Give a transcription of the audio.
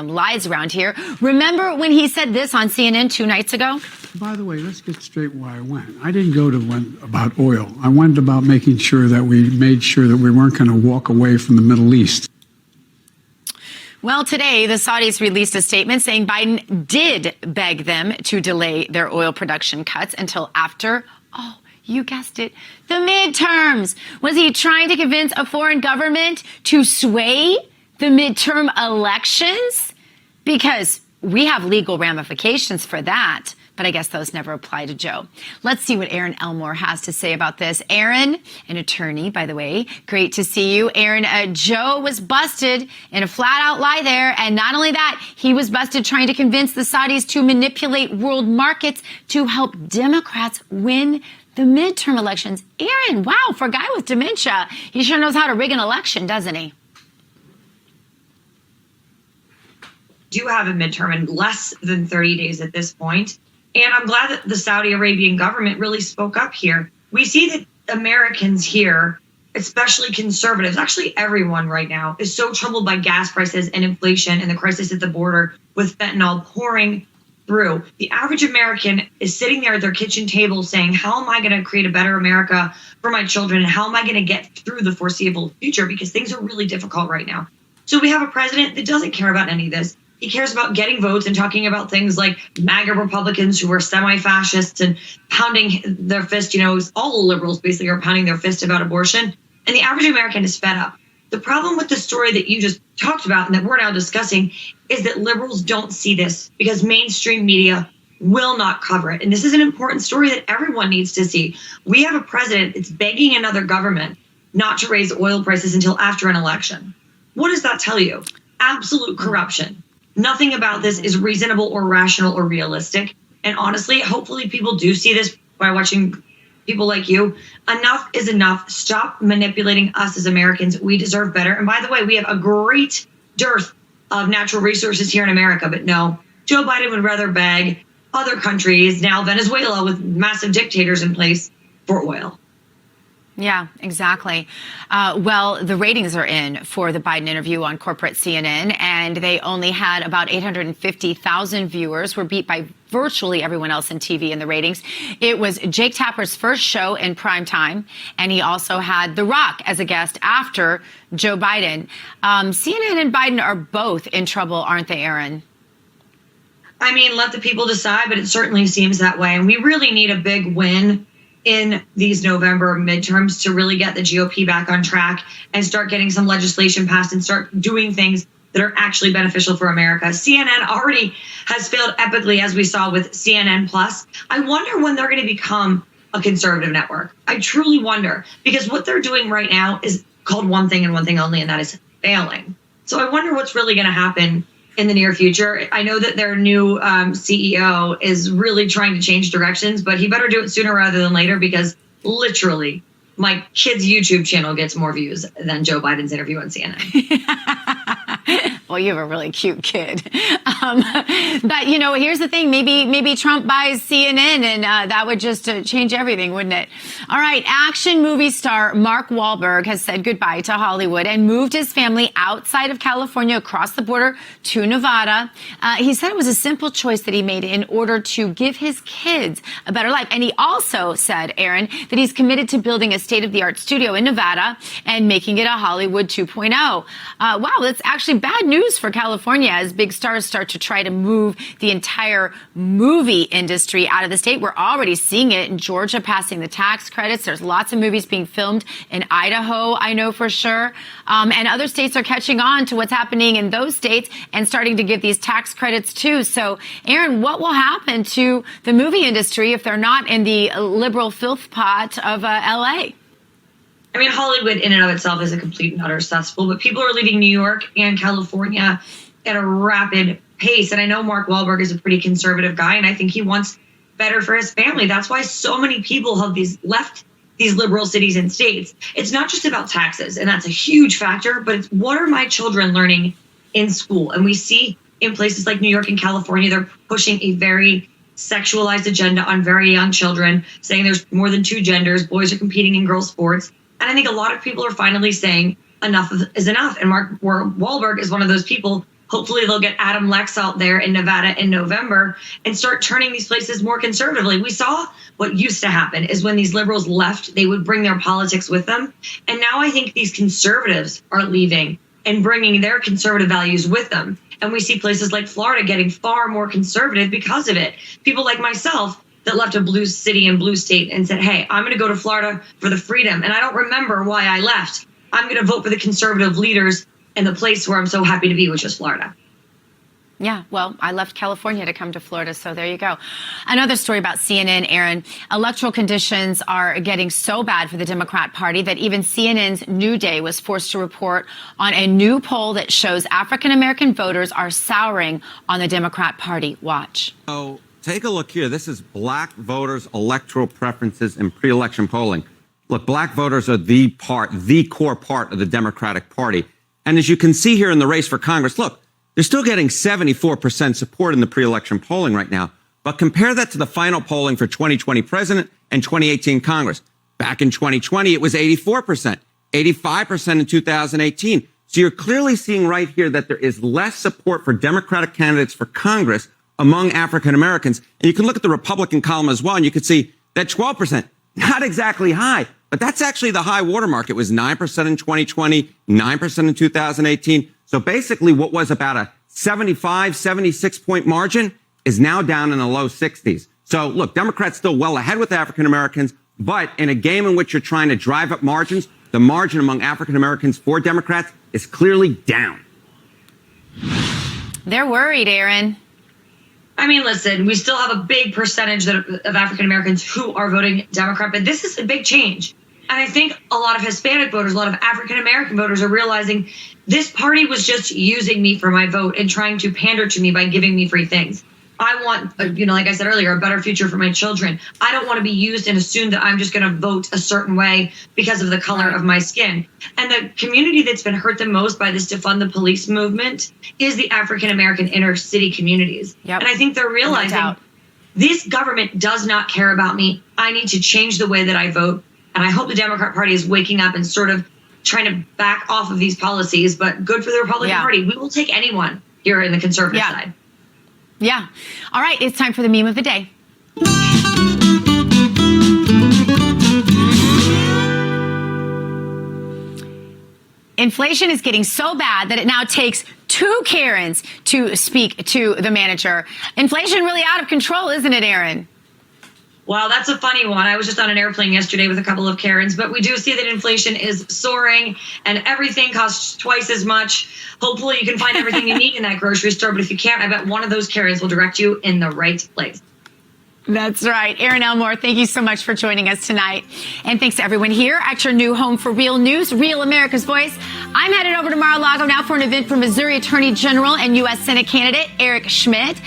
Lies around here. Remember when he said this on CNN 2 nights ago? By the way, let's get straight why I went. I didn't go to one about oil. I went about making sure that we made sure that we weren't going to walk away from the Middle East. Well, today, the Saudis released a statement saying Biden did beg them to delay their oil production cuts until after, oh, you guessed it, the midterms. Was he trying to convince a foreign government to sway the midterm elections? Because we have legal ramifications for that. But I guess those never apply to Joe. Let's see what Erin Elmore has to say about this. Erin, an attorney, by the way, great to see you. Erin, Joe was busted in a flat-out lie there. And not only that, he was busted trying to convince the Saudis to manipulate world markets to help Democrats win the midterm elections. Erin, wow, for a guy with dementia, he sure knows how to rig an election, doesn't he? Do have a midterm in less than 30 days at this point. And I'm glad that the Saudi Arabian government really spoke up here. We see that Americans here, especially conservatives, actually everyone right now, is so troubled by gas prices and inflation and the crisis at the border with fentanyl pouring through. The average American is sitting there at their kitchen table saying, how am I going to create a better America for my children? And how am I going to get through the foreseeable future? Because things are really difficult right now. So we have a president that doesn't care about any of this. He cares about getting votes and talking about things like MAGA Republicans who are semi-fascists and pounding their fist. You know, all liberals basically are pounding their fist about abortion. And the average American is fed up. The problem with the story that you just talked about and that we're now discussing is that liberals don't see this because mainstream media will not cover it. And this is an important story that everyone needs to see. We have a president that's begging another government not to raise oil prices until after an election. What does that tell you? Absolute corruption. Nothing about this is reasonable or rational or realistic. And honestly, hopefully people do see this by watching people like you. Enough is enough. Stop manipulating us as Americans. We deserve better. And by the way, we have a great dearth of natural resources here in America. But no, Joe Biden would rather beg other countries, now Venezuela with massive dictators in place, for oil. Yeah, exactly. Well, the ratings are in for the Biden interview on corporate CNN, and they only had about 850,000 viewers, were beat by virtually everyone else in TV in the ratings. It was Jake Tapper's first show in prime time, and he also had The Rock as a guest after Joe Biden. CNN and Biden are both in trouble, aren't they, Erin? I mean, let the people decide, but it certainly seems that way. And we really need a big win in these November midterms to really get the GOP back on track and start getting some legislation passed and start doing things that are actually beneficial for America. CNN already has failed epically, as we saw with CNN Plus. I wonder when they're going to become a conservative network. I truly wonder, because what they're doing right now is called one thing and one thing only, and that is failing. So I wonder what's really going to happen in the near future. I know that their new CEO is really trying to change directions, but he better do it sooner rather than later, because literally my kid's YouTube channel gets more views than Joe Biden's interview on CNN. Well, you have a really cute kid. But, you know, here's the thing. Maybe Trump buys CNN and that would just change everything, wouldn't it? All right. Action movie star Mark Walhberg has said goodbye to Hollywood and moved his family outside of California across the border to Nevada. He said it was a simple choice that he made in order to give his kids a better life. And he also said, Erin, that he's committed to building a state-of-the-art studio in Nevada and making it a Hollywood 2.0. Wow, that's actually bad news for California as big stars start to try to move the entire movie industry out of the state. We're already seeing it in Georgia, passing the tax credits. There's lots of movies being filmed in Idaho, I know for sure. And other states are catching on to what's happening in those states and starting to give these tax credits too. So, Erin, what will happen to the movie industry if they're not in the liberal filth pot of L.A.? I mean, Hollywood in and of itself is a complete and utter cesspool, but people are leaving New York and California at a rapid pace. And I know Mark Walhberg is a pretty conservative guy, and I think he wants better for his family. That's why so many people have left these liberal cities and states. It's not just about taxes, and that's a huge factor, but it's what are my children learning in school? And we see in places like New York and California, they're pushing a very sexualized agenda on very young children, saying there's more than two genders, boys are competing in girls' sports. And I think a lot of people are finally saying enough is enough. And Mark Walhberg is one of those people Hopefully they'll get Adam Lex out there in Nevada in November and start turning these places more conservatively. We saw what used to happen is when these liberals left, they would bring their politics with them. And now I think these conservatives are leaving and bringing their conservative values with them. And we see places like Florida getting far more conservative because of it. People like myself that left a blue city and blue state and said, hey, I'm going to go to Florida for the freedom. And I don't remember why I left. I'm going to vote for the conservative leaders in the place where I'm so happy to be, which is Florida. Yeah, well, I left California to come to Florida, so there you go. Another story about CNN, Erin. Electoral conditions are getting so bad for the Democrat Party that even CNN's New Day was forced to report on a new poll that shows African-American voters are souring on the Democrat Party. Watch. So take a look here. This is black voters' electoral preferences in pre-election polling. Look, black voters are the core part of the Democratic Party. And as you can see here in the race for Congress, look, they're still getting 74% support in the pre-election polling right now. But compare that to the final polling for 2020 president and 2018 Congress. Back in 2020, it was 84%, 85% in 2018. So you're clearly seeing right here that there is less support for Democratic candidates for Congress among African Americans. And you can look at the Republican column as well, and you can see that 12%, not exactly high, but that's actually the high watermark. It was 9% in 2020, 9% in 2018. So basically what was about a 75, 76 point margin is now down in the low 60s. So look, Democrats still well ahead with African Americans, but in a game in which you're trying to drive up margins, the margin among African Americans for Democrats is clearly down. They're worried, Erin. I mean, listen, we still have a big percentage of African Americans who are voting Democrat, but this is a big change. And I think a lot of Hispanic voters, a lot of African American voters are realizing this party was just using me for my vote and trying to pander to me by giving me free things. I want, like I said earlier, a better future for my children. I don't want to be used and assume that I'm just going to vote a certain way because of the color of my skin. And the community that's been hurt the most by this defund the police movement is the African American inner city communities. Yep. And I think they're realizing this government does not care about me. I need to change the way that I vote. And I hope the Democrat Party is waking up and sort of trying to back off of these policies, but good for the Republican Party. We will take anyone here in the conservative side. Yeah. All right, it's time for the meme of the day. Inflation is getting so bad that it now takes 2 Karens to speak to the manager. Inflation really out of control, isn't it, Erin? Well, that's a funny one. I was just on an airplane yesterday with a couple of Karens, but we do see that inflation is soaring and everything costs twice as much. Hopefully you can find everything you need in that grocery store, but if you can't, I bet one of those Karens will direct you in the right place. That's right. Erin Elmore, thank you so much for joining us tonight. And thanks to everyone here at your new home for real news, Real America's Voice. I'm headed over to Mar-a-Lago now for an event for Missouri Attorney General and U.S. Senate candidate Eric Schmidt.